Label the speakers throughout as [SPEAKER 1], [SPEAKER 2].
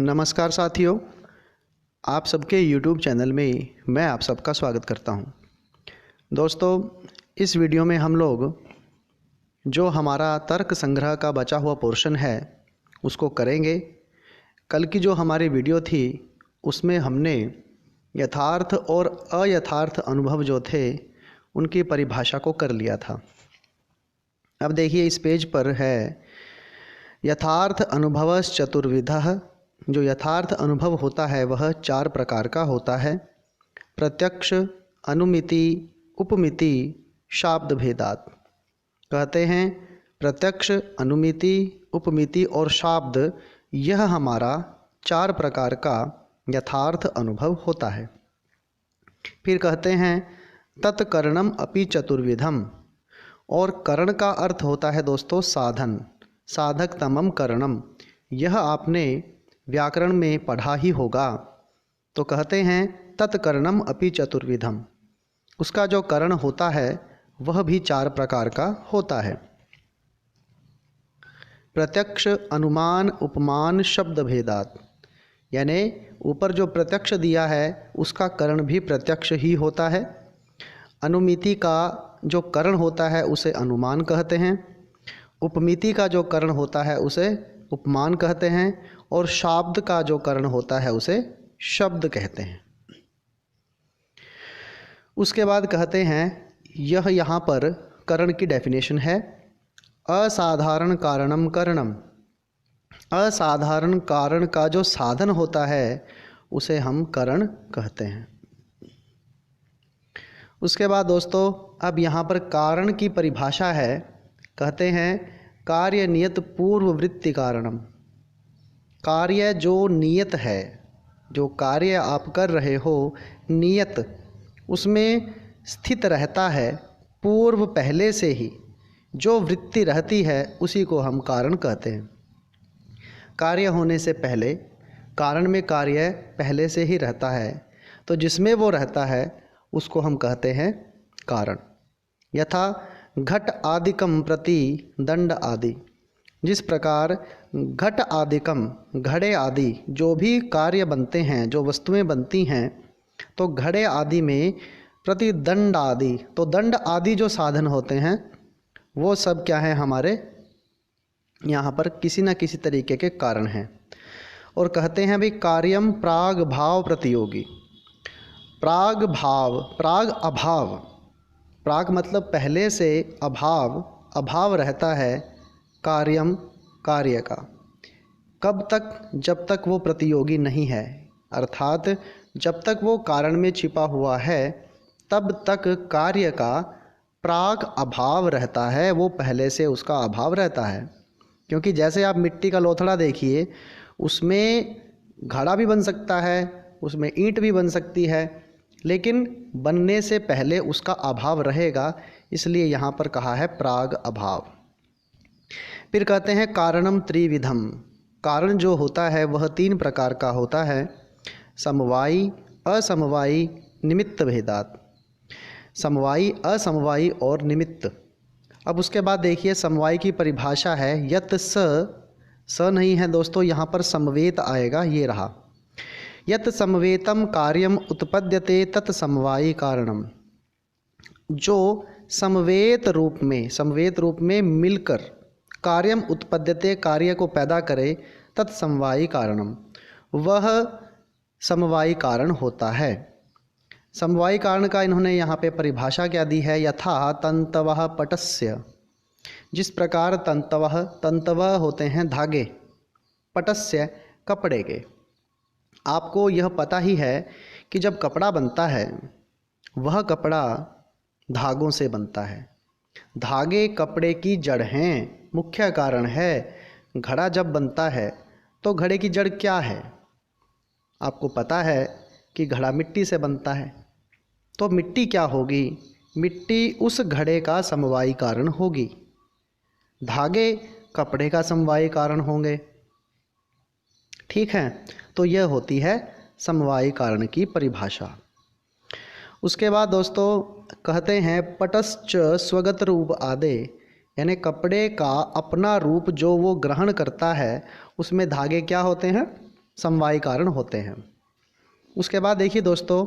[SPEAKER 1] नमस्कार साथियों, आप सबके YouTube चैनल में मैं आप सबका स्वागत करता हूं। दोस्तों, इस वीडियो में हम लोग जो हमारा तर्क संग्रह का बचा हुआ पोर्शन है उसको करेंगे। कल की जो हमारी वीडियो थी उसमें हमने यथार्थ और अयथार्थ अनुभव जो थे उनकी परिभाषा को कर लिया था। अब देखिए, इस पेज पर है यथार्थ अनुभवश्च चतुर्विधः। जो यथार्थ अनुभव होता है वह 4 प्रकार का होता है। प्रत्यक्ष, अनुमिति, उपमिति, शाब्द भेदात। कहते हैं प्रत्यक्ष, अनुमिति, उपमिति और शाब्द, यह हमारा 4 प्रकार का यथार्थ अनुभव होता है। फिर कहते हैं तत्करणम अपि चतुर्विधम। और करण का अर्थ होता है दोस्तों साधन, साधकतमम करणम। यह आपने व्याकरण में पढ़ा ही होगा। तो कहते हैं तत्करणम अपि चतुर्विधम। उसका जो करण होता है वह भी 4 प्रकार का होता है। प्रत्यक्ष, अनुमान, उपमान, शब्द भेदात। यानी ऊपर जो प्रत्यक्ष दिया है उसका करण भी प्रत्यक्ष ही होता है। अनुमिति का जो करण होता है उसे अनुमान कहते हैं। उपमिति का जो करण होता है उसे उपमान कहते हैं। और शाब्द का जो करण होता है उसे शब्द कहते हैं। उसके बाद कहते हैं यह यहाँ पर करण की डेफिनेशन है असाधारण कारणम करणम। असाधारण कारण का जो साधन होता है उसे हम करण कहते हैं। उसके बाद दोस्तों अब यहाँ पर कारण की परिभाषा है। कहते हैं कार्य नियत पूर्ववृत्ति कारणम। कार्य जो नियत है, जो कार्य आप कर रहे हो नियत, उसमें स्थित रहता है पूर्व पहले से ही जो वृत्ति रहती है उसी को हम कारण कहते हैं। कार्य होने से पहले कारण में कार्य पहले से ही रहता है, तो जिसमें वो रहता है उसको हम कहते हैं कारण। यथा घट आदिकम प्रति दंड आदि। जिस प्रकार घट आदिकम, घड़े आदि जो भी कार्य बनते हैं, जो वस्तुएं बनती हैं, तो घड़े आदि में प्रति दंड आदि, तो दंड आदि जो साधन होते हैं वो सब क्या है हमारे यहाँ पर किसी न किसी तरीके के कारण हैं। और कहते हैं भी कार्यम प्राग भाव प्रतियोगी। प्राग भाव, प्राग अभाव, प्राग मतलब पहले से, अभाव, अभाव रहता है कार्यम कार्य का। कब तक? जब तक वो प्रतियोगी नहीं है, अर्थात जब तक वो कारण में छिपा हुआ है तब तक कार्य का प्राग अभाव रहता है, वो पहले से उसका अभाव रहता है। क्योंकि जैसे आप मिट्टी का लोथड़ा देखिए, उसमें घड़ा भी बन सकता है, उसमें ईंट भी बन सकती है, लेकिन बनने से पहले उसका अभाव रहेगा, इसलिए यहाँ पर कहा है प्राग अभाव। फिर कहते हैं कारणम त्रिविधम। कारण जो होता है वह 3 प्रकार का होता है। समवायी, असमवायी, निमित्त भेदात। समवायी, असमवायी और निमित्त। अब उसके बाद देखिए समवायी की परिभाषा है यत स नहीं है दोस्तों, यहाँ पर समवेत आएगा, ये रहा। यत समवेतम कार्यम उत्पद्यते तत् समवायी कारणम। जो समवेत रूप में मिलकर कार्यम उत्पद्यते, कार्य को पैदा करे, तत्समवायी कारणम, वह समवायी कारण होता है। समवायी कारण का इन्होंने यहाँ पे परिभाषा क्या दी है? यथा तंतवः पटस्य। जिस प्रकार तंतवः, तंतवः होते हैं धागे, पटस्य कपड़े के। आपको यह पता ही है कि जब कपड़ा बनता है वह कपड़ा धागों से बनता है। धागे कपड़े की जड़ हैं, मुख्य कारण है। घड़ा जब बनता है तो घड़े की जड़ क्या है? आपको पता है कि घड़ा मिट्टी से बनता है, तो मिट्टी क्या होगी? मिट्टी उस घड़े का समवायी कारण होगी। धागे कपड़े का समवायी कारण होंगे। ठीक है, तो यह होती है समवायी कारण की परिभाषा। उसके बाद दोस्तों कहते हैं पटश्च स्वगत रूप आदे। यानी कपड़े का अपना रूप जो वो ग्रहण करता है उसमें धागे क्या होते हैं? समवायी कारण होते हैं। उसके बाद देखिए दोस्तों,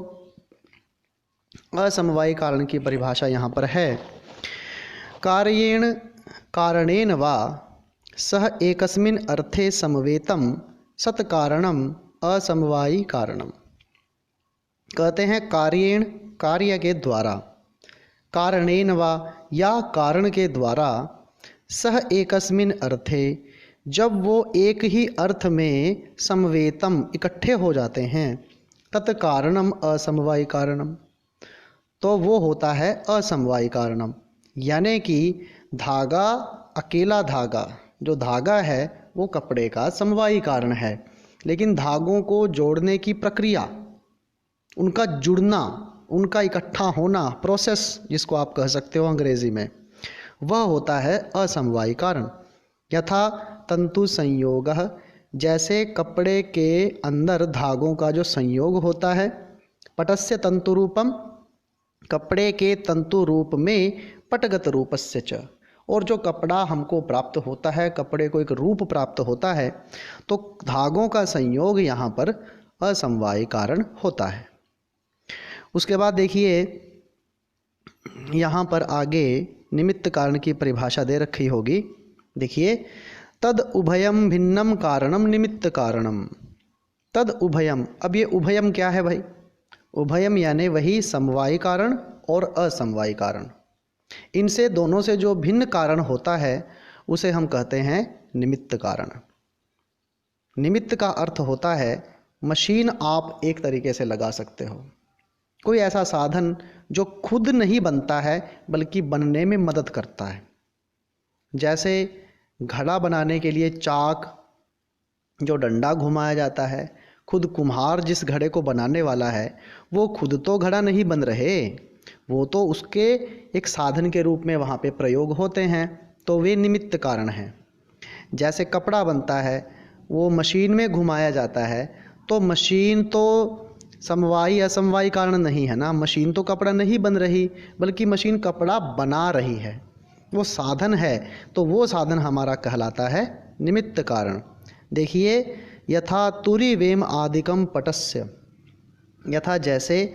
[SPEAKER 1] असमवायी कारण की परिभाषा यहाँ पर है, कार्येण कारणेन वा सह एकस्मिन् अर्थे समवेतम सत्कारणम असमवायी कारणम। कहते हैं कार्येण, कार्य के द्वारा, कारणेन वा या कारण के द्वारा, सह एकस्मिन् अर्थे जब वो एक ही अर्थ में समवेतम इकट्ठे हो जाते हैं, तत्कारणम असमवायी कारणम, तो वो होता है असमवायी कारणम। यानी कि धागा, अकेला धागा, जो धागा है वो कपड़े का समवायी कारण है, लेकिन धागों को जोड़ने की प्रक्रिया, उनका जुड़ना, उनका इकट्ठा होना, प्रोसेस जिसको आप कह सकते हो अंग्रेजी में, वह होता है असमवायी कारण। यथा तंतु संयोगः, जैसे कपड़े के अंदर धागों का जो संयोग होता है, पटस्य तंतु रूपम, कपड़े के तंतु रूप में पटगत रूपस्य च, और जो कपड़ा हमको प्राप्त होता है, कपड़े को एक रूप प्राप्त होता है, तो धागों का संयोग यहाँ पर असमवायी कारण होता है। उसके बाद देखिए यहाँ पर आगे निमित्त कारण की परिभाषा दे रखी होगी। देखिए, तद उभयम भिन्नम कारणम निमित्त कारणम। तद उभयम, अब ये उभयम क्या है भाई? उभयम यानी वही समवायी कारण और असमवायी कारण, इनसे दोनों से जो भिन्न कारण होता है उसे हम कहते हैं निमित्त कारण। निमित्त का अर्थ होता है मशीन आप एक तरीके से लगा सकते हो, कोई ऐसा साधन जो खुद नहीं बनता है बल्कि बनने में मदद करता है। जैसे घड़ा बनाने के लिए चाक, जो डंडा घुमाया जाता है, खुद कुम्हार जिस घड़े को बनाने वाला है वो खुद तो घड़ा नहीं बन रहे, वो तो उसके एक साधन के रूप में वहाँ पे प्रयोग होते हैं, तो वे निमित्त कारण हैं। जैसे कपड़ा बनता है, वो मशीन में घुमाया जाता है, तो मशीन तो समवायी असमवायी कारण नहीं है ना, मशीन तो कपड़ा नहीं बन रही बल्कि मशीन कपड़ा बना रही है, वो साधन है, तो वो साधन हमारा कहलाता है निमित्त कारण। देखिए, यथा तुरी वेम आदिकम पटस्य, यथा जैसे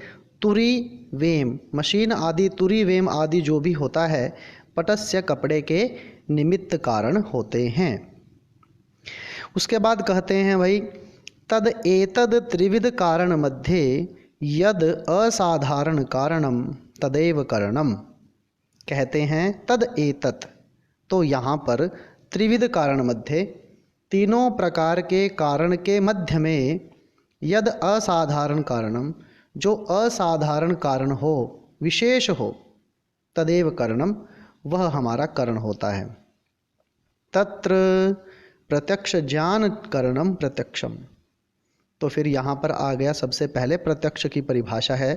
[SPEAKER 1] तुरी वेम, मशीन आदि, तुरी वेम आदि जो भी होता है, पटस्य कपड़े के निमित्त कारण होते हैं। उसके बाद कहते हैं भाई, तद एतद त्रिविध कारण मध्ये यद असाधारण कारणम तदेव कारणम। कहते हैं तद एतत, तो यहाँ पर त्रिविध कारण मध्य, तीनों प्रकार के कारण के मध्य में, यद असाधारण कारणम, जो असाधारण कारण हो, विशेष हो, तदेव कारणम, वह हमारा कारण होता है। तत्र प्रत्यक्ष ज्ञान कारणम प्रत्यक्षम। तो फिर यहाँ पर आ गया सबसे पहले प्रत्यक्ष की परिभाषा है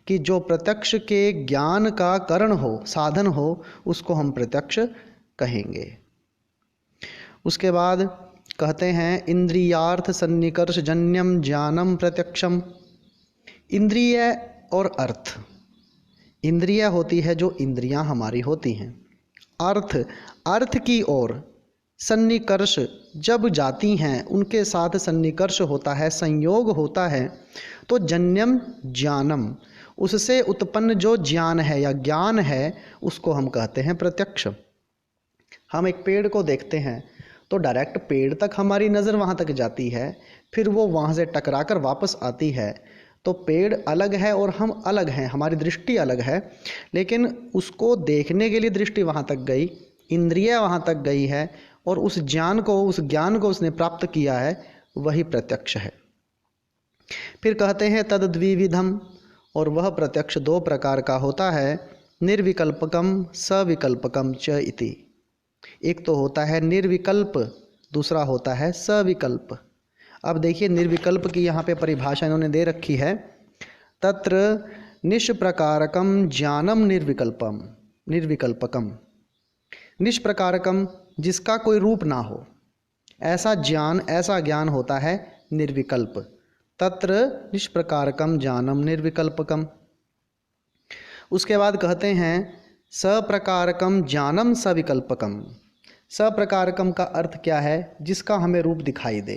[SPEAKER 1] कि जो प्रत्यक्ष के ज्ञान का कारण हो, साधन हो, उसको हम प्रत्यक्ष कहेंगे। उसके बाद कहते हैं इंद्रियार्थ सन्निकर्ष जन्यम ज्ञानम प्रत्यक्षम। इंद्रिय और अर्थ, इंद्रिय होती है जो इंद्रियां हमारी होती हैं, अर्थ, अर्थ की ओर सन्निकर्ष जब जाती हैं, उनके साथ सन्निकर्ष होता है, संयोग होता है, तो जन्यम ज्ञानम, उससे उत्पन्न जो ज्ञान है या ज्ञान है उसको हम कहते हैं प्रत्यक्ष। हम एक पेड़ को देखते हैं तो डायरेक्ट पेड़ तक हमारी नज़र वहाँ तक जाती है, फिर वो वहाँ से टकराकर वापस आती है, तो पेड़ अलग है और हम अलग हैं, हमारी दृष्टि अलग है, लेकिन उसको देखने के लिए दृष्टि वहाँ तक गई, इंद्रिय वहाँ तक गई है, और उस ज्ञान को उसने प्राप्त किया है, वही प्रत्यक्ष है। फिर कहते हैं तद द्विविधम, और वह प्रत्यक्ष दो प्रकार का होता है, निर्विकल्पकम सविकल्पकम च इति। एक तो होता है निर्विकल्प, दूसरा होता है सविकल्प। अब देखिए निर्विकल्प की यहाँ पे परिभाषा इन्होंने दे रखी है, तत्र निष्प्रकारकम ज्ञानम निर्विकल्पम निर्विकल्पकम। निष्प्रकारकम, जिसका कोई रूप ना हो, ऐसा ज्ञान होता है निर्विकल्प। तत्र निष्प्रकारकम ज्ञानम निर्विकल्पकम। उसके बाद कहते हैं सप्रकारकम ज्ञानम सविकल्पकम। सप्रकारकम का अर्थ क्या है? जिसका हमें रूप दिखाई दे।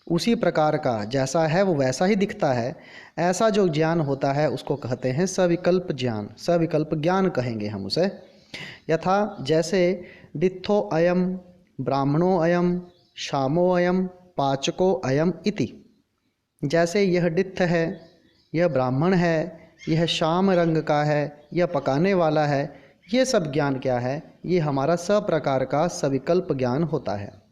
[SPEAKER 1] उसी प्रकार का जैसा है वो वैसा ही दिखता है, ऐसा जो ज्ञान होता है उसको कहते हैं सविकल्प ज्ञान, सविकल्प ज्ञान कहेंगे हम उसे। यथा जैसे डित्थो अयम, ब्राह्मणो अयम, शामो अयम, पाचको अयम इति। जैसे यह डित्थ है, यह ब्राह्मण है, यह शाम रंग का है, यह पकाने वाला है, ये सब ज्ञान क्या है? ये हमारा सप्रकार का सविकल्प ज्ञान होता है।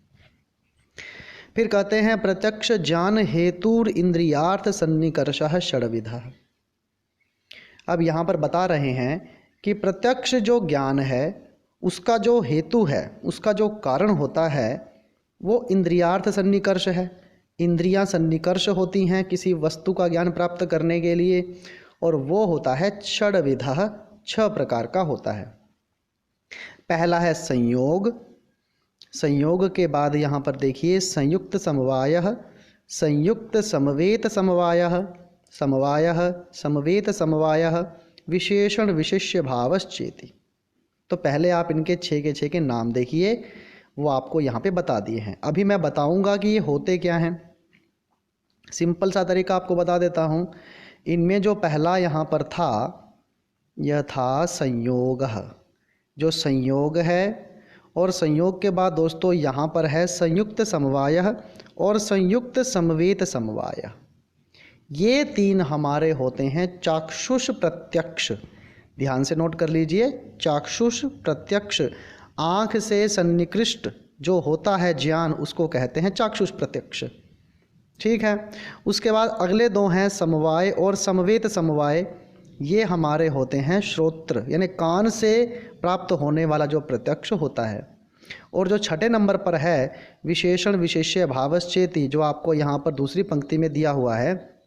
[SPEAKER 1] फिर कहते हैं प्रत्यक्ष ज्ञान हेतुर इंद्रियार्थ सन्निकर्षः षड्विधः। अब यहाँ पर बता रहे हैं कि प्रत्यक्ष जो ज्ञान है उसका जो हेतु है, उसका जो कारण होता है वो इंद्रियार्थ सन्निकर्ष है। इंद्रियां सन्निकर्ष होती हैं किसी वस्तु का ज्ञान प्राप्त करने के लिए, और वो होता है षड्विधः, 6 प्रकार का होता है। पहला है संयोग। संयोग के बाद यहाँ पर देखिए संयुक्त समवायः, संयुक्त समवेत समवायः, समवायः समवेत समवायः, विशेषण विशिष्य भावश्चेति। तो पहले आप इनके 6 के 6 के नाम देखिए, वो आपको यहाँ पे बता दिए हैं। अभी मैं बताऊँगा कि ये होते क्या हैं। सिंपल सा तरीका आपको बता देता हूँ। इनमें जो पहला यहाँ पर था, यह था संयोग। जो संयोग है, और संयोग के बाद दोस्तों यहाँ पर है संयुक्त समवाय और संयुक्त समवेत समवाय। ये 3 हमारे होते हैं चाक्षुष प्रत्यक्ष। ध्यान से नोट कर लीजिए, चाक्षुष प्रत्यक्ष, आँख से सन्निकृष्ट जो होता है ज्ञान उसको कहते हैं चाक्षुष प्रत्यक्ष। ठीक है। उसके बाद अगले 2 हैं समवाय और समवेत समवाय। ये हमारे होते हैं श्रोत्र, यानी कान से प्राप्त होने वाला जो प्रत्यक्ष होता है। और जो 6ठे नंबर पर है विशेषण विशेष्य भावश्चेति, जो आपको यहाँ पर दूसरी पंक्ति में दिया हुआ है,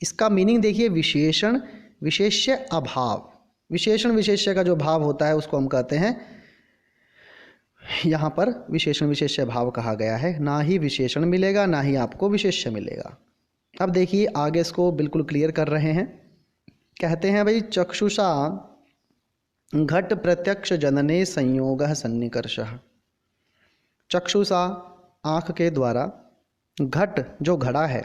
[SPEAKER 1] इसका मीनिंग देखिए, विशेषण विशेष्य अभाव। विशेषण विशेष्य का जो भाव होता है उसको हम कहते हैं, यहाँ पर विशेषण विशेष्य भाव कहा गया है। ना ही विशेषण मिलेगा ना ही आपको विशेष्य मिलेगा। अब देखिए आगे इसको बिल्कुल क्लियर कर रहे हैं। कहते हैं भाई चक्षुषा घट प्रत्यक्ष जनने संयोगः सन्निकर्षः। चक्षुषा आँख के द्वारा, घट जो घड़ा है,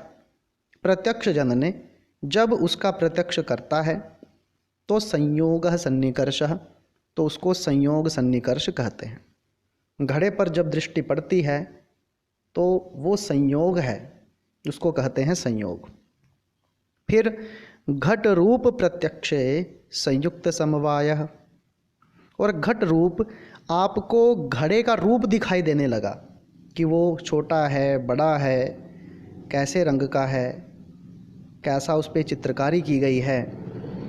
[SPEAKER 1] प्रत्यक्ष जनने जब उसका प्रत्यक्ष करता है तो संयोगः सन्निकर्षः, तो उसको संयोग सन्निकर्ष कहते हैं। घड़े पर जब दृष्टि पड़ती है तो वो संयोग है, उसको कहते हैं संयोग। फिर घट रूप प्रत्यक्षे संयुक्त समवायः, और घट रूप आपको घड़े का रूप दिखाई देने लगा कि वो छोटा है, बड़ा है, कैसे रंग का है, कैसा उस पर चित्रकारी की गई है,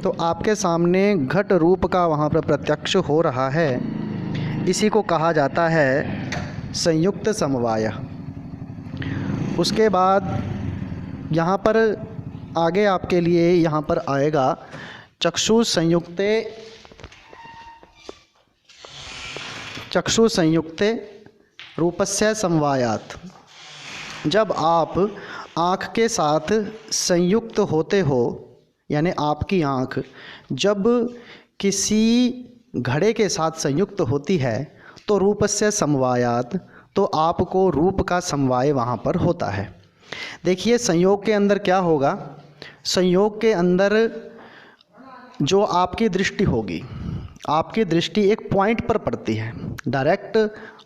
[SPEAKER 1] तो आपके सामने घट रूप का वहाँ पर प्रत्यक्ष हो रहा है। इसी को कहा जाता है संयुक्त समवाय। उसके बाद यहाँ पर आगे आपके लिए यहाँ पर आएगा चक्षु संयुक्ते रूपस्य समवायात। जब आप आँख के साथ संयुक्त होते हो, यानी आपकी आँख जब किसी घड़े के साथ संयुक्त होती है तो रूपस्य समवायात, तो आपको रूप का समवाय वहाँ पर होता है। देखिए संयोग के अंदर क्या होगा, संयोग के अंदर जो आपकी दृष्टि होगी, आपकी दृष्टि एक पॉइंट पर पड़ती है, डायरेक्ट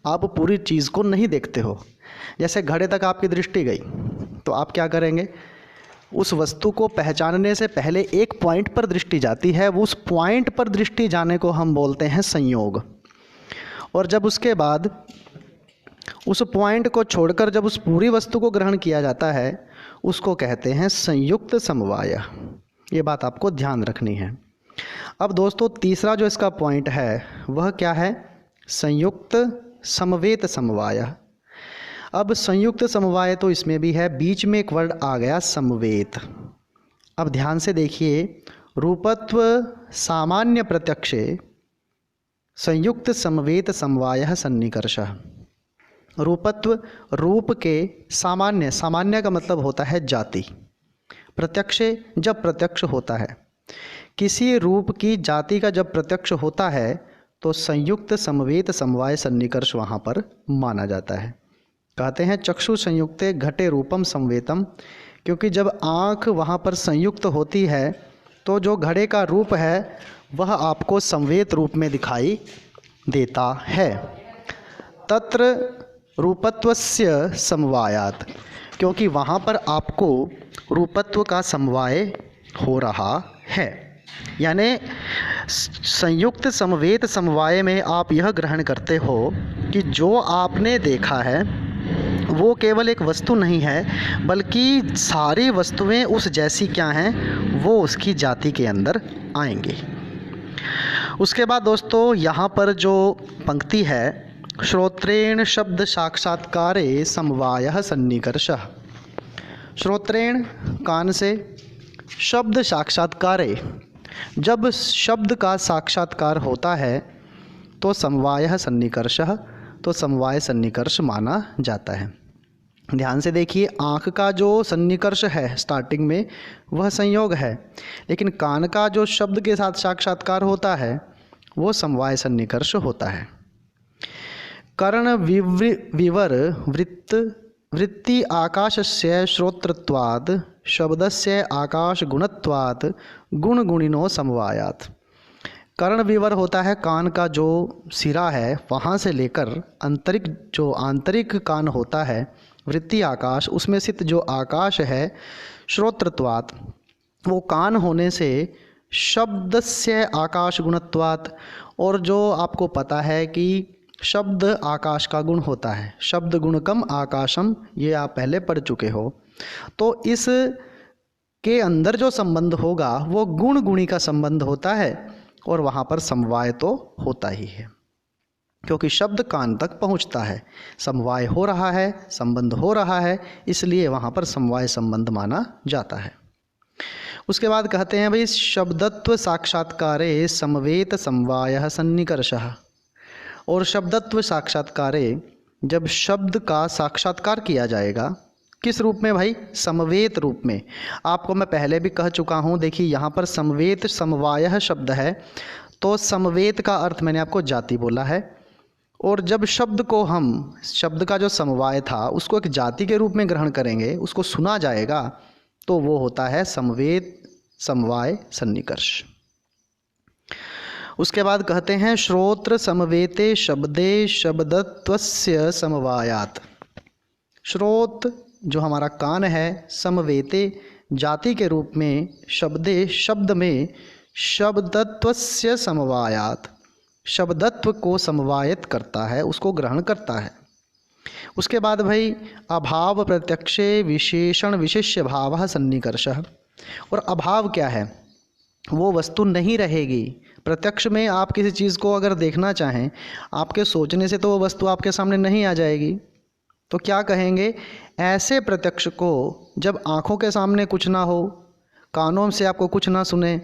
[SPEAKER 1] आप पूरी चीज़ को नहीं देखते हो। जैसे घड़े तक आपकी दृष्टि गई तो आप क्या करेंगे, उस वस्तु को पहचानने से पहले एक पॉइंट पर दृष्टि जाती है, उस पॉइंट पर दृष्टि जाने को हम बोलते हैं संयोग। और जब उसके बाद उस पॉइंट को छोड़कर जब उस पूरी वस्तु को ग्रहण किया जाता है उसको कहते हैं संयुक्त समवाय। ये बात आपको ध्यान रखनी है। अब दोस्तों तीसरा जो इसका पॉइंट है वह क्या है, संयुक्त समवेत समवाय। अब संयुक्त समवाय तो इसमें भी है, बीच में एक वर्ड आ गया समवेत। अब ध्यान से देखिए, रूपत्व सामान्य प्रत्यक्षे संयुक्त समवेत समवायः सन्निकर्षः। रूपत्व, रूप के सामान्य, सामान्य का मतलब होता है जाति। प्रत्यक्षे, जब प्रत्यक्ष होता है, किसी रूप की जाति का जब प्रत्यक्ष होता है तो संयुक्त समवेत समवाय सन्निकर्ष वहाँ पर माना जाता है। कहते हैं चक्षु संयुक्ते घटे रूपम संवेतम, क्योंकि जब आँख वहाँ पर संयुक्त होती है तो जो घड़े का रूप है वह आपको संवेत रूप में दिखाई देता है। तत्र रूपत्वस्य समवायात, क्योंकि वहाँ पर आपको रूपत्व का समवाय हो रहा है। यानी संयुक्त समवेत समवाय में आप यह ग्रहण करते हो कि जो आपने देखा है वो केवल एक वस्तु नहीं है, बल्कि सारी वस्तुएं उस जैसी क्या हैं वो उसकी जाति के अंदर आएंगे। उसके बाद दोस्तों यहाँ पर जो पंक्ति है, श्रोत्रेण शब्द साक्षात्कारे समवायः सन्निकर्षः। श्रोत्रेण कान से, शब्द साक्षात्कारे जब शब्द का साक्षात्कार होता है तो समवायः सन्निकर्षः, तो समवाय सन्निकर्ष माना जाता है। ध्यान से देखिए, आँख का जो सन्निकर्ष है स्टार्टिंग में वह संयोग है, लेकिन कान का जो शब्द के साथ साक्षात्कार होता है वो समवाय सन्निकर्ष होता है। कर्ण विवर वृत्ति आकाशस्य श्रोत्रत्वात् शब्दस्य आकाश गुणत्वात् गुण गुणिनो समवायात्। कर्ण विवर होता है कान का जो सिरा है, वहाँ से लेकर आंतरिक कान होता है वृत्ति आकाश, उसमें स्थित जो आकाश है श्रोत्रत्वात्, वो कान होने से शब्दस्य आकाश गुणत्वात्, और जो आपको पता है कि शब्द आकाश का गुण होता है, शब्द गुणकम आकाशम, ये आप पहले पढ़ चुके हो। तो इस के अंदर जो संबंध होगा वो गुण गुणी का संबंध होता है, और वहाँ पर समवाय तो होता ही है, क्योंकि शब्द कान तक पहुँचता है, समवाय हो रहा है, संबंध हो रहा है, इसलिए वहाँ पर समवाय संबंध माना जाता है। उसके बाद कहते हैं भाई शब्दत्व साक्षात्कारे समवेत समवायः सन्निकर्षः। और शब्दत्व साक्षात्कारे जब शब्द का साक्षात्कार किया जाएगा, किस रूप में भाई? समवेत रूप में। आपको मैं पहले भी कह चुका हूँ, देखिए यहाँ पर समवेत समवायः शब्द है, तो समवेत का अर्थ मैंने आपको जाति बोला है, और जब शब्द को हम, शब्द का जो समवाय था उसको एक जाति के रूप में ग्रहण करेंगे, उसको सुना जाएगा, तो वो होता है समवेत समवाय सन्निकर्ष। उसके बाद कहते हैं श्रोत्र समवेते शब्दे शब्दत्वस्य समवायात। श्रोत जो हमारा कान है, समवेते जाति के रूप में, शब्दे शब्द में, शब्दत्वस्य समवायात शब्दत्व को समवायित करता है, उसको ग्रहण करता है। उसके बाद भाई अभाव प्रत्यक्षे विशेषण विशिष्य भावः सन्निकर्षः। और अभाव क्या है? वो वस्तु नहीं रहेगी। प्रत्यक्ष में आप किसी चीज़ को अगर देखना चाहें, आपके सोचने से तो वो वस्तु आपके सामने नहीं आ जाएगी, तो क्या कहेंगे? ऐसे प्रत्यक्ष को जब आँखों के सामने कुछ ना हो, कानों से आपको कुछ ना सुने,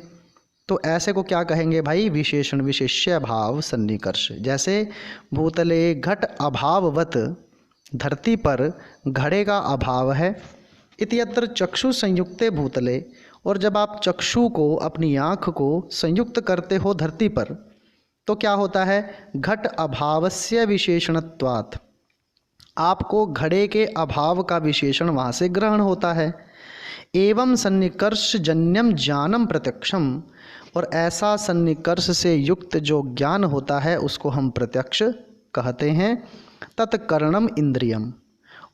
[SPEAKER 1] तो ऐसे को क्या कहेंगे भाई? विशेषण विशेष्य भाव सन्निकर्ष। जैसे भूतले घट अभाववत, धरती पर घड़े का अभाव है, इत्यत्र चक्षु संयुक्ते भूतले। और जब आप चक्षु को, अपनी आँख को संयुक्त करते हो धरती पर, तो क्या होता है? घट अभावस्य विशेषणत्वात्, आपको घड़े के अभाव का विशेषण वहाँ से ग्रहण होता है। एवं सन्निकर्ष जन्यम ज्ञानम प्रत्यक्षम, और ऐसा सन्निकर्ष से युक्त जो ज्ञान होता है उसको हम प्रत्यक्ष कहते हैं। तत्कर्णम इंद्रियम,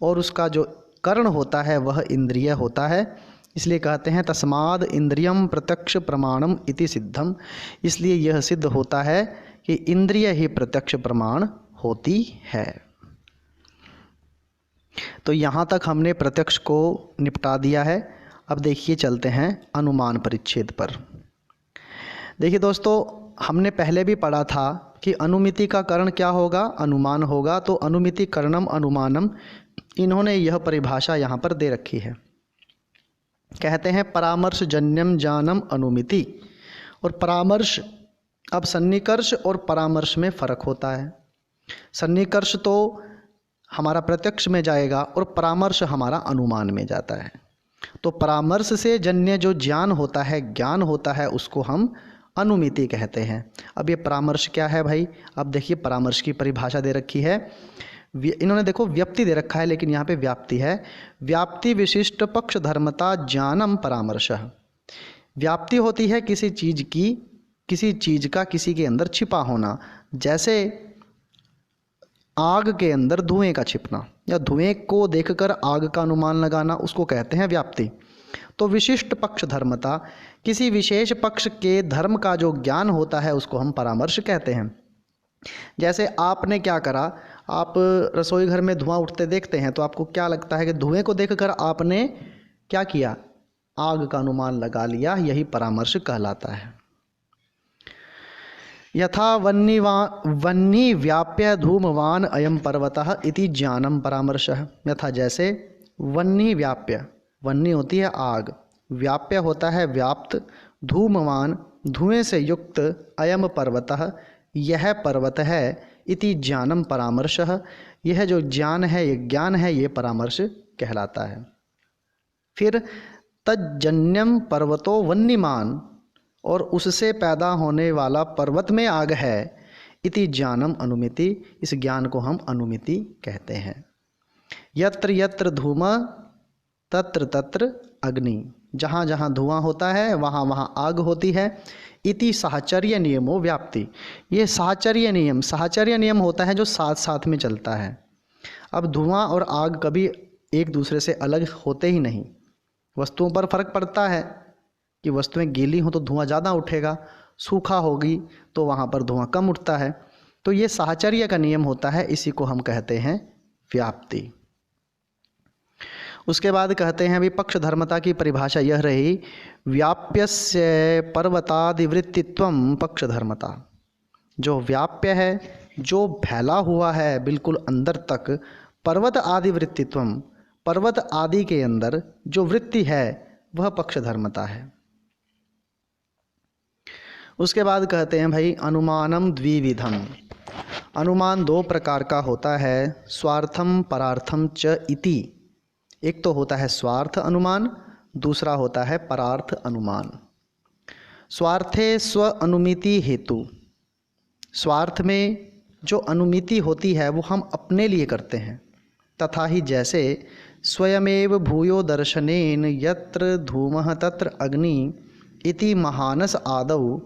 [SPEAKER 1] और उसका जो कर्ण होता है वह इंद्रिय होता है, इसलिए कहते हैं तस्माद् इंद्रियम प्रत्यक्ष प्रमाणम इति सिद्धम। इसलिए यह सिद्ध होता है कि इंद्रिय ही प्रत्यक्ष प्रमाण होती है। तो यहाँ तक हमने प्रत्यक्ष को निपटा दिया है। अब देखिए चलते हैं अनुमान परिच्छेद पर। देखिए दोस्तों, हमने पहले भी पढ़ा था कि अनुमिति का कर्ण क्या होगा? अनुमान होगा। तो अनुमिति कर्णम अनुमानम, इन्होंने यह परिभाषा यहाँ पर दे रखी है। कहते हैं परामर्श जन्यम ज्ञानम अनुमिति। और परामर्श, अब सन्निकर्ष और परामर्श में फ़र्क होता है। सन्निकर्ष तो हमारा प्रत्यक्ष में जाएगा और परामर्श हमारा अनुमान में जाता है। तो परामर्श से जन्य जो ज्ञान होता है, ज्ञान होता है, उसको हम अनुमिति कहते हैं। अब ये परामर्श क्या है भाई? अब देखिए परामर्श की परिभाषा दे रखी है। इन्होंने देखो व्यक्ति दे रखा है लेकिन यहाँ पे व्याप्ति है। व्याप्ति विशिष्ट पक्ष धर्मता ज्ञानम परामर्शः। व्याप्ति होती है किसी चीज़ की, किसी चीज़ का किसी के अंदर छिपा होना, जैसे आग के अंदर धुएं का छिपना या धुएं को देखकर आग का अनुमान लगाना, उसको कहते हैं व्याप्ति। तो विशिष्ट पक्ष धर्मता, किसी विशेष पक्ष के धर्म का जो ज्ञान होता है उसको हम परामर्श कहते हैं। जैसे आपने क्या करा, आप रसोई घर में धुआं उठते देखते हैं तो आपको क्या लगता है कि धुएं को देखकर आपने क्या किया, आग का अनुमान लगा लिया, यही परामर्श कहलाता है। यथा वह्नि व्याप्य धूमवान अयम पर्वतः इति ज्ञानम परामर्शः। यथा जैसे वह्नि व्याप्य, वह्नि होती है आग, व्याप्य होता है व्याप्त, धूमवान धुएं से युक्त, अयम पर्वतः यह पर्वत है, इति ज्ञानम परामर्शः यह जो ज्ञान है, ये ज्ञान है, ये परामर्श कहलाता है। फिर तज्जन्यम पर्वतो वह्निमान, और उससे पैदा होने वाला पर्वत में आग है, इति ज्ञानम अनुमिति, इस ज्ञान को हम अनुमिति कहते हैं। यत्र यत्र धूम तत्र तत्र अग्नि, जहाँ जहाँ धुआं होता है वहाँ वहाँ आग होती है। इति साहचर्य नियमो व्याप्ति, ये साहचर्य नियम, साहचर्य नियम होता है जो साथ साथ में चलता है। अब धुआं और आग कभी एक दूसरे से अलग होते ही नहीं। वस्तुओं पर फर्क पड़ता है कि वस्तुएं गीली हों तो धुआं ज़्यादा उठेगा, सूखा होगी तो वहाँ पर धुआं कम उठता है। तो ये साहचर्य का नियम होता है, इसी को हम कहते हैं व्याप्ति। उसके बाद कहते हैं विपक्ष धर्मता की परिभाषा यह रही, व्याप्यस्य पर्वतादिवृत्तित्वम पक्ष धर्मता। जो व्याप्य है, जो फैला हुआ है बिल्कुल अंदर तक, पर्वत आदि वृत्तित्वम, पर्वत आदि के अंदर जो वृत्ति है वह पक्ष धर्मता है। उसके बाद कहते हैं भाई अनुमानम द्विविधम, अनुमान दो प्रकार का होता है, स्वार्थम परार्थम च इति। एक तो होता है स्वार्थ अनुमान, दूसरा होता है परार्थ अनुमान। स्वार्थे स्व अनुमिति हेतु, स्वार्थ में जो अनुमिति होती है वो हम अपने लिए करते हैं। तथा ही जैसे स्वयमेव भूयो दर्शनेन यत्र धूमः तत्र अग्नि इति महानस आदौ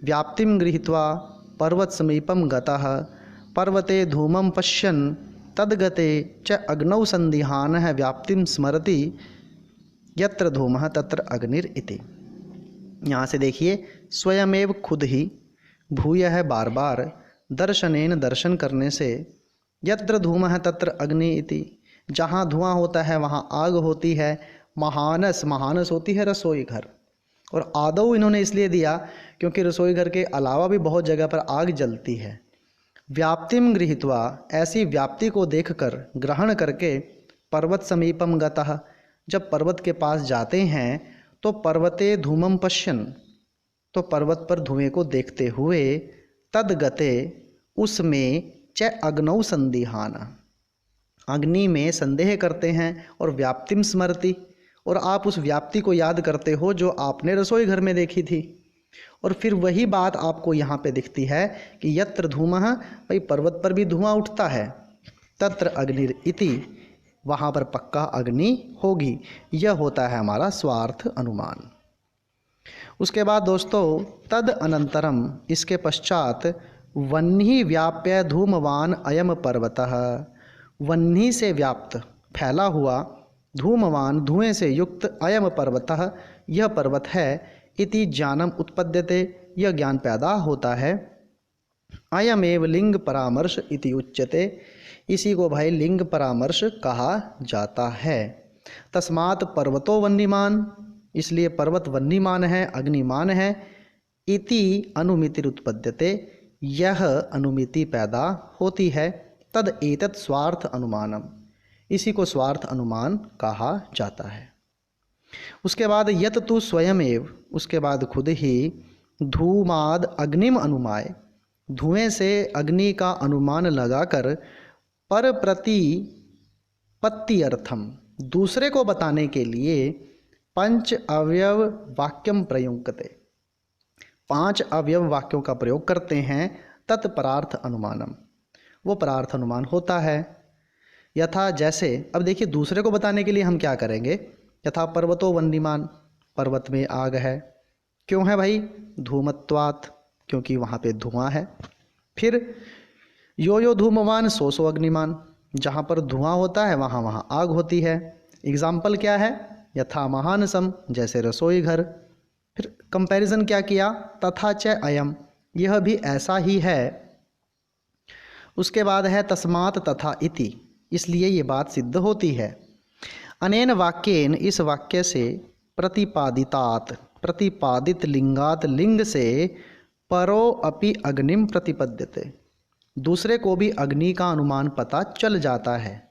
[SPEAKER 1] व्याप्तिं गृहीत्वा पर्वत समीपम गतः पर्वते धूमं पश्यन् तद्गते च अग्नौ संदिहानः व्याप्तिं स्मरति यत्र धूमः तत्र अग्निर इति। यहाँ से देखिए, स्वयमेव खुद ही, भूय है बार बार, दर्शनेन दर्शन करने से, यत्र धूमः तत्र अग्नि इति, जहाँ धुआं होता है वहाँ आग होती है, महानस, महानस होती है रसोई घर, और आदौ इन्होंने इसलिए दिया क्योंकि रसोई घर के अलावा भी बहुत जगह पर आग जलती है। व्याप्तिम गृहीत्वा, ऐसी व्याप्ति को देखकर, ग्रहण करके, पर्वत समीपम गतः, जब पर्वत के पास जाते हैं तो पर्वते धूमम पश्यन्, तो पर्वत पर धुएं को देखते हुए, तद्गते, उसमें, च अग्नौ संदिहान, अग्नि में संदेह करते हैं, और व्याप्तिम स्मरति, और आप उस व्याप्ति को याद करते हो जो आपने रसोई घर में देखी थी। और फिर वही बात आपको यहाँ पे दिखती है कि यत्र धूमः, भाई पर्वत पर भी धुआं उठता है, तत्र अग्निर इति, वहाँ पर पक्का अग्नि होगी। यह होता है हमारा स्वार्थ अनुमान। उसके बाद दोस्तों, तद अनंतरम, इसके पश्चात, वह्नि व्याप्य धूमवान अयम पर्वतः, वह्नि से व्याप्त, फैला हुआ, धूमवान, धुएं से युक्त, अयम पर्वतः, यह पर्वत है, इति ज्ञानम उत्पद्यते, यह ज्ञान पैदा होता है। अयमेव लिंग परामर्श इति उच्यते, इसी को भाई लिंग परामर्श कहा जाता है। तस्मात् पर्वतो वह्निमान, इसलिए पर्वत वह्निमान है, अग्निमान है। इति अनुमितिर उत्पद्यते, यह अनुमिति पैदा होती है। तद एतत् स्वार्थ अनुमानम, इसी को स्वार्थ अनुमान कहा जाता है। उसके बाद यत तु स्वयमेव, उसके बाद खुद ही, धूमाद अग्निम अनुमाय, धुएं से अग्नि का अनुमान लगाकर, पर प्रतिपत्ति अर्थम, दूसरे को बताने के लिए, पंच अवयव वाक्यम प्रयुंक्ते, 5 अवयव वाक्यों का प्रयोग करते हैं। तत्परार्थ अनुमानम, वो परार्थ अनुमान होता है। यथा जैसे, अब देखिए दूसरे को बताने के लिए हम क्या करेंगे, यथा पर्वतो वह्निमान, पर्वत में आग है, क्यों है भाई, धूमत्वात्, क्योंकि वहाँ पे धुआं है। फिर यो यो धूमवान सो सो अग्निमान, जहाँ पर धुआं होता है वहाँ वहाँ आग होती है। एग्जाम्पल क्या है, यथा महानसम, जैसे रसोई घर। फिर कंपैरिजन क्या किया, तथा च अयम, यह भी ऐसा ही है। उसके बाद है तस्मात् तथा इति, इसलिए ये बात सिद्ध होती है। अनेन वाक्येन, इस वाक्य से, प्रतिपादितात, प्रतिपादित लिंगात, लिंग से, परो अपि अग्निम प्रतिपद्यते, दूसरे को भी अग्नि का अनुमान पता चल जाता है।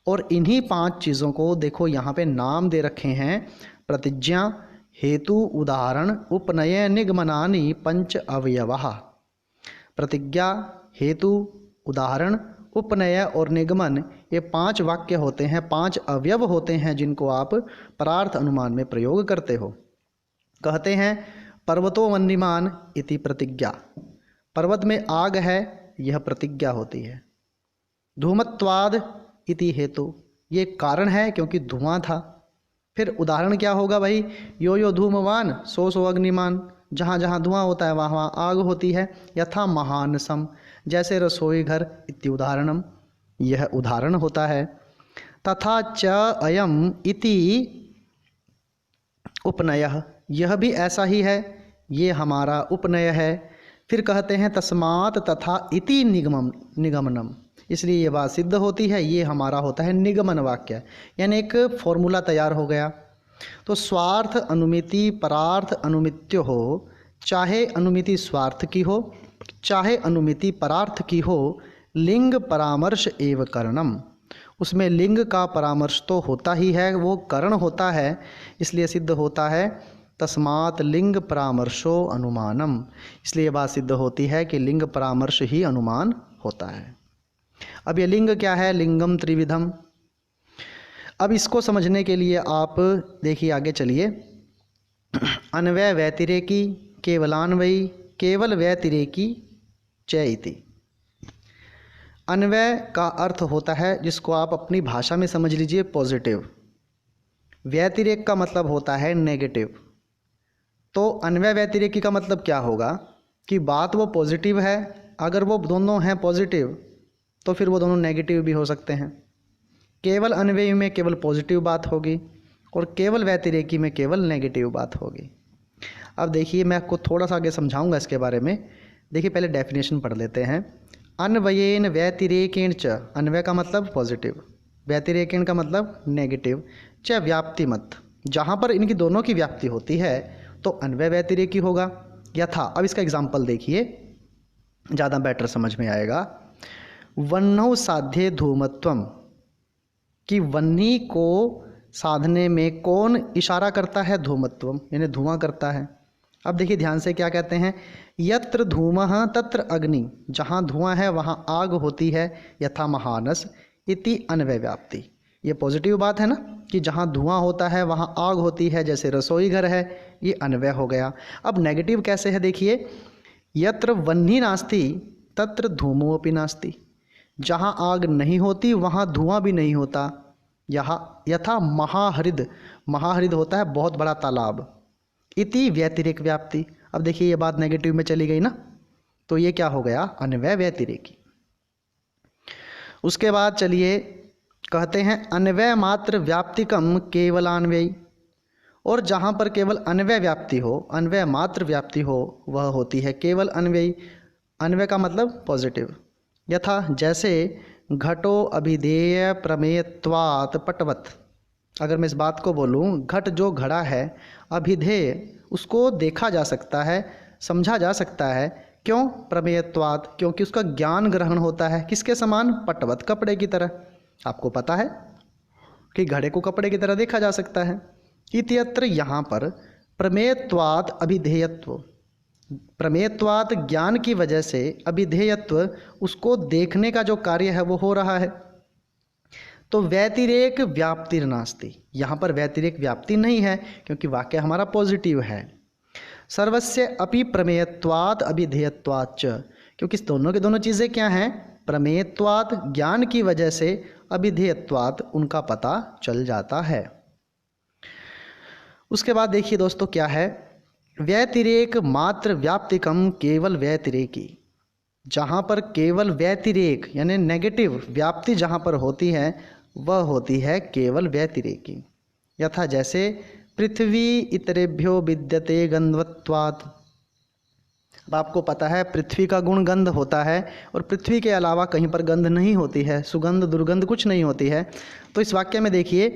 [SPEAKER 1] और इन्हीं 5 चीज़ों को देखो यहाँ पे नाम दे रखे हैं, प्रतिज्ञा, हेतु, उदाहरण, उपनय, निगमनानि पंच अवयवः। प्रतिज्ञा, हेतु, उदाहरण, उपनय और निगमन, ये 5 वाक्य होते हैं, 5 अवयव होते हैं जिनको आप परार्थ अनुमान में प्रयोग करते हो। कहते हैं पर्वतो वह्निमान इति प्रतिज्ञा, पर्वत में आग है, यह प्रतिज्ञा होती है। धूमत्वाद इति हेतु, ये कारण है क्योंकि धुआं था। फिर उदाहरण क्या होगा भाई, यो यो धूमवान सो सो अग्निमान, जहाँ जहाँ धुआं होता है वहाँ वहाँ आग होती है। यथा महानसम, जैसे रसोई घर, इति उदाहरणम, यह उदाहरण होता है। तथा च अयम इति उपनयः, यह भी ऐसा ही है, ये हमारा उपनय है। फिर कहते हैं तस्मात् तथा इति निगमनम, इसलिए ये बात सिद्ध होती है, ये हमारा होता है निगमन वाक्य, यानी एक फॉर्मूला तैयार हो गया। तो स्वार्थ अनुमिति परार्थ अनुमित्य हो, चाहे अनुमिति स्वार्थ की हो चाहे अनुमिति परार्थ की हो, लिंग परामर्श एवं करणम, उसमें लिंग का परामर्श तो होता ही है, वो करण होता है, इसलिए सिद्ध होता है तस्मात् लिंग परामर्शो अनुमानम, इसलिए बात सिद्ध होती है कि लिंग परामर्श ही अनुमान होता है। अब ये लिंग क्या है, लिंगम त्रिविधम। अब इसको समझने के लिए आप देखिए आगे चलिए, अन्वय व्यतिरेकी, केवलान्वयी, केवल व्यतिरेकी च इति। अन्वय का अर्थ होता है, जिसको आप अपनी भाषा में समझ लीजिए, पॉजिटिव। व्यतिरेक का मतलब होता है नेगेटिव। तो अन्वय व्यतिरेकी का मतलब क्या होगा कि बात वो पॉजिटिव है, अगर वो दोनों हैं पॉजिटिव तो फिर वो दोनों नेगेटिव भी हो सकते हैं। केवल अन्वयी में केवल पॉजिटिव बात होगी और केवल व्यतिरेकी में केवल नेगेटिव बात होगी। अब देखिए मैं आपको थोड़ा सा आगे समझाऊंगा इसके बारे में। देखिए पहले डेफिनेशन पढ़ लेते हैं। अन्वयेन व्यतिरेकेण च, अन्वय का मतलब पॉजिटिव, व्यतिरेकेण का मतलब नेगेटिव, च व्याप्ति मत, जहाँ पर इनकी दोनों की व्याप्ति होती है तो अन्वय व्यतिरेकी होगा। यथा, अब इसका एग्जाम्पल देखिए, ज़्यादा बेटर समझ में आएगा। वह्नौ साध्ये धूमत्वम, कि वह्नि को साधने में कौन इशारा करता है, धूमत्वम, यानी धुआं करता है। अब देखिए ध्यान से क्या कहते हैं, यत्र धूमः तत्र अग्नि, जहाँ धुआं है वहाँ आग होती है। यथा महानस इति अन्वय व्याप्ति, ये पॉजिटिव बात है ना, कि जहाँ धुआं होता है वहाँ आग होती है, जैसे रसोई घर है, ये अन्वय हो गया। अब नेगेटिव कैसे है देखिए, यत्र वह्नि नास्ति तत्र धूमोऽपि नास्ति, जहाँ आग नहीं होती वहाँ धुआं भी नहीं होता। यहाँ यथा महाहृद, महाहृद होता है बहुत बड़ा तालाब। इति व्यतिरेक व्याप्ति, अब देखिए ये बात नेगेटिव में चली गई ना, तो ये क्या हो गया, अन्वय व्यतिरेकी। उसके बाद चलिए कहते हैं अन्वय मात्र व्याप्तिकम केवलान्वयी, और जहाँ पर केवल अन्वय व्याप्ति हो, अन्वय मात्र व्याप्ति हो, वह होती है केवल अन्वयी। अन्वय का मतलब पॉजिटिव। यथा जैसे घटो अभिधेय प्रमेयत्वात् पटवत, अगर मैं इस बात को बोलूँ, घट जो घड़ा है, अभिधेय उसको देखा जा सकता है, समझा जा सकता है, क्यों, प्रमेयत्वात्, क्योंकि उसका ज्ञान ग्रहण होता है, किसके समान, पटवत, कपड़े की तरह। आपको पता है कि घड़े को कपड़े की तरह देखा जा सकता है। इत्यत्र, यहाँ पर प्रमेयत्वात् अभिधेयत्व, प्रमेयत्वात् ज्ञान की वजह से, अभिधेयत्व उसको देखने का जो कार्य है वो हो रहा है। तो व्यतिरेक व्याप्तिर नास्ति, यहाँ पर व्यतिरेक व्याप्ति नहीं है क्योंकि वाक्य हमारा पॉजिटिव है। सर्वस्य अपि प्रमेयत्वात् अभिधेयत्वाच्च, क्योंकि दोनों के दोनों चीज़ें क्या हैं, प्रमेयत्वात् ज्ञान की वजह से, अभिधेयत्वात् उनका पता चल जाता है। उसके बाद देखिए दोस्तों क्या है, व्यतिरेक मात्र व्याप्तिकम केवल व्यतिरेकी। जहाँ पर केवल व्यतिरेक यानी नेगेटिव व्याप्ति जहाँ पर होती है वह होती है केवल व्यतिरेकी। यथा जैसे पृथ्वी इतरेभ्यो विद्यते गंधवत्वात्। अब आपको पता है पृथ्वी का गुण गंध होता है और पृथ्वी के अलावा कहीं पर गंध नहीं होती है, सुगंध दुर्गंध कुछ नहीं होती है। तो इस वाक्य में देखिए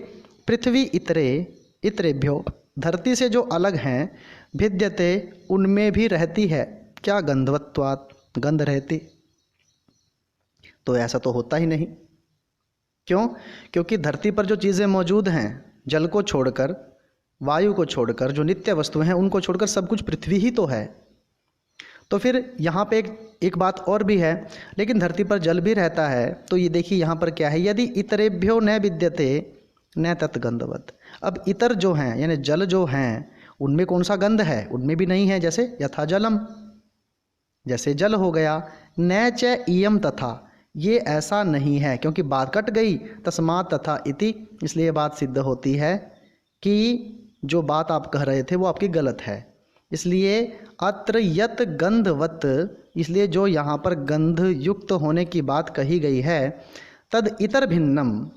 [SPEAKER 1] पृथ्वी इतरेभ्यो धरती से जो अलग हैं, भिद्यते उनमें भी रहती है क्या, गंधवत्वात् गंध रहती। तो ऐसा तो होता ही नहीं। क्यों? क्योंकि धरती पर जो चीज़ें मौजूद हैं, जल को छोड़कर, वायु को छोड़कर, जो नित्य वस्तुएं हैं उनको छोड़कर सब कुछ पृथ्वी ही तो है। तो फिर यहाँ पे एक बात और भी है, लेकिन धरती पर जल भी रहता है। तो ये देखिए यहाँ पर क्या है, यदि इतरेभ्यो न विद्यते न तत्गंधवत्। अब इतर जो हैं यानी जल जो हैं उनमें कौन सा गंध है, उनमें भी नहीं है। जैसे यथा जलम, जैसे जल हो गया। न च इयम तथा, ये ऐसा नहीं है, क्योंकि बात कट गई तस्मात् तथा इति, इसलिए बात सिद्ध होती है कि जो बात आप कह रहे थे वो आपकी गलत है। इसलिए अत्र यत गंधवत्, इसलिए जो यहाँ पर गंध युक्त होने की बात कही गई है, तद इतर भिन्नम,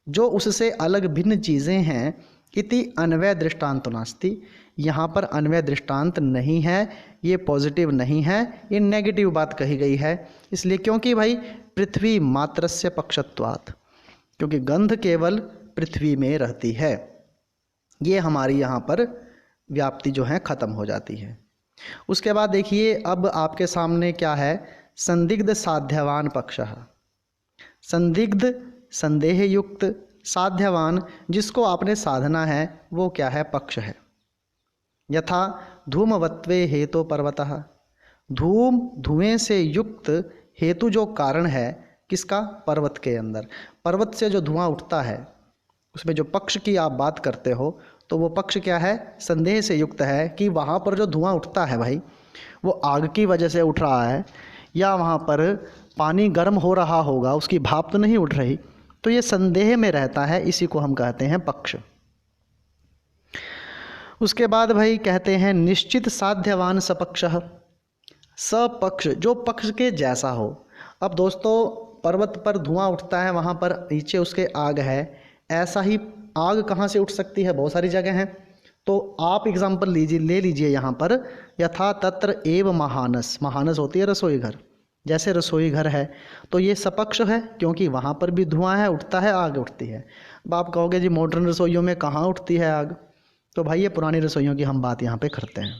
[SPEAKER 1] जो उससे अलग भिन्न चीज़ें हैं, इति अन्वय दृष्टांत नास्ति, यहाँ पर अन्वय दृष्टांत नहीं है, ये पॉजिटिव नहीं है, ये नेगेटिव बात कही गई है। इसलिए क्योंकि भाई पृथ्वी मात्रस्य पक्षत्वात्, क्योंकि गंध केवल पृथ्वी में रहती है। ये हमारी यहाँ पर व्याप्ति जो है ख़त्म हो जाती है। उसके बाद देखिए अब आपके सामने क्या है, संदिग्ध साध्यवान पक्षः। संदिग्ध संदेह युक्त, साध्यवान जिसको आपने साधना है वो क्या है, पक्ष है। यथा धूमवत्वे हेतु पर्वतः, धूम धुएं से युक्त हेतु जो कारण है किसका, पर्वत के अंदर। पर्वत से जो धुआं उठता है उसमें जो पक्ष की आप बात करते हो, तो वो पक्ष क्या है, संदेह से युक्त है कि वहाँ पर जो धुआं उठता है भाई वो आग की वजह से उठ रहा है, या वहाँ पर पानी गर्म हो रहा होगा, उसकी भाप तो नहीं उठ रही। तो ये संदेह में रहता है, इसी को हम कहते हैं पक्ष। उसके बाद भाई कहते हैं निश्चित साध्यवान सपक्षः, सपक्ष जो पक्ष के जैसा हो। अब दोस्तों पर्वत पर धुआं उठता है, वहाँ पर नीचे उसके आग है, ऐसा ही आग कहाँ से उठ सकती है, बहुत सारी जगह हैं। तो आप एग्जाम्पल ले लीजिए यहाँ पर, यथा तत्र एव महानस, महानस होती है रसोई घर, जैसे रसोई घर है तो ये सपक्ष है, क्योंकि वहाँ पर भी धुआं है, उठता है, आग उठती है। अब आप कहोगे जी मॉडर्न रसोइयों में कहाँ उठती है आग, तो भाई ये पुरानी रसोइयों की हम बात यहाँ पे करते हैं।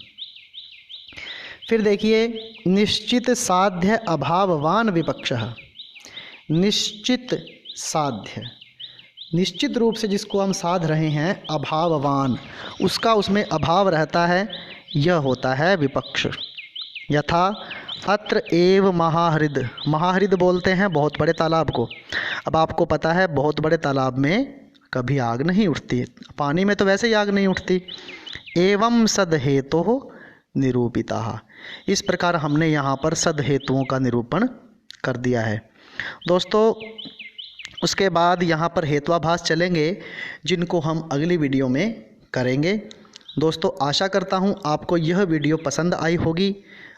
[SPEAKER 1] फिर देखिए निश्चित साध्य अभाववान विपक्षः, निश्चित साध्य, निश्चित रूप से जिसको हम साध रहे हैं, अभाववान उसका उसमें अभाव रहता है, यह होता है विपक्ष। यथा अत्र एव महाहृद, महाहृद बोलते हैं बहुत बड़े तालाब को। अब आपको पता है बहुत बड़े तालाब में कभी आग नहीं उठती, पानी में तो वैसे ही आग नहीं उठती। एवं सदहेतु निरूपिता, इस प्रकार हमने यहाँ पर सदहेतुओं का निरूपण कर दिया है। दोस्तों उसके बाद यहाँ पर हेत्वाभास चलेंगे, जिनको हम अगली वीडियो में करेंगे। दोस्तों आशा करता हूँ आपको यह वीडियो पसंद आई होगी।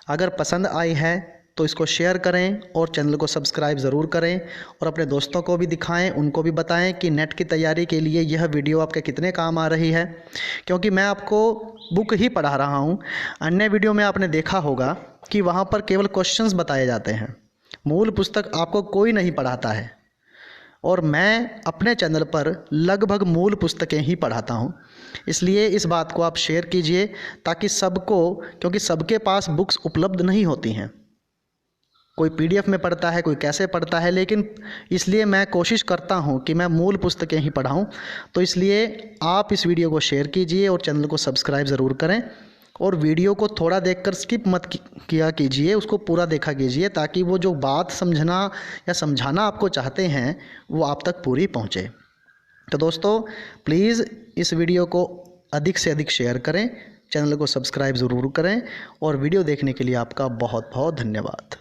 [SPEAKER 1] अगर पसंद आई है तो इसको शेयर करें और चैनल को सब्सक्राइब ज़रूर करें, और अपने दोस्तों को भी दिखाएं, उनको भी बताएं कि नेट की तैयारी के लिए यह वीडियो आपके कितने काम आ रही है। क्योंकि मैं आपको बुक ही पढ़ा रहा हूँ, अन्य वीडियो में आपने देखा होगा कि वहाँ पर केवल क्वेश्चंस बताए जाते हैं, मूल पुस्तक आपको कोई नहीं पढ़ाता है। और मैं अपने चैनल पर लगभग मूल पुस्तकें ही पढ़ाता हूँ, इसलिए इस बात को आप शेयर कीजिए ताकि सबको, क्योंकि सबके पास बुक्स उपलब्ध नहीं होती हैं, कोई पीडीएफ में पढ़ता है, कोई कैसे पढ़ता है, लेकिन इसलिए मैं कोशिश करता हूँ कि मैं मूल पुस्तकें ही पढ़ाऊँ। तो इसलिए आप इस वीडियो को शेयर कीजिए और चैनल को सब्सक्राइब ज़रूर करें, और वीडियो को थोड़ा देखकर स्किप मत किया कीजिए, उसको पूरा देखा कीजिए ताकि वो जो बात समझना या समझाना आपको चाहते हैं वो आप तक पूरी पहुँचे। तो दोस्तों प्लीज़ इस वीडियो को अधिक से अधिक शेयर करें, चैनल को सब्सक्राइब ज़रूर करें, और वीडियो देखने के लिए आपका बहुत बहुत धन्यवाद।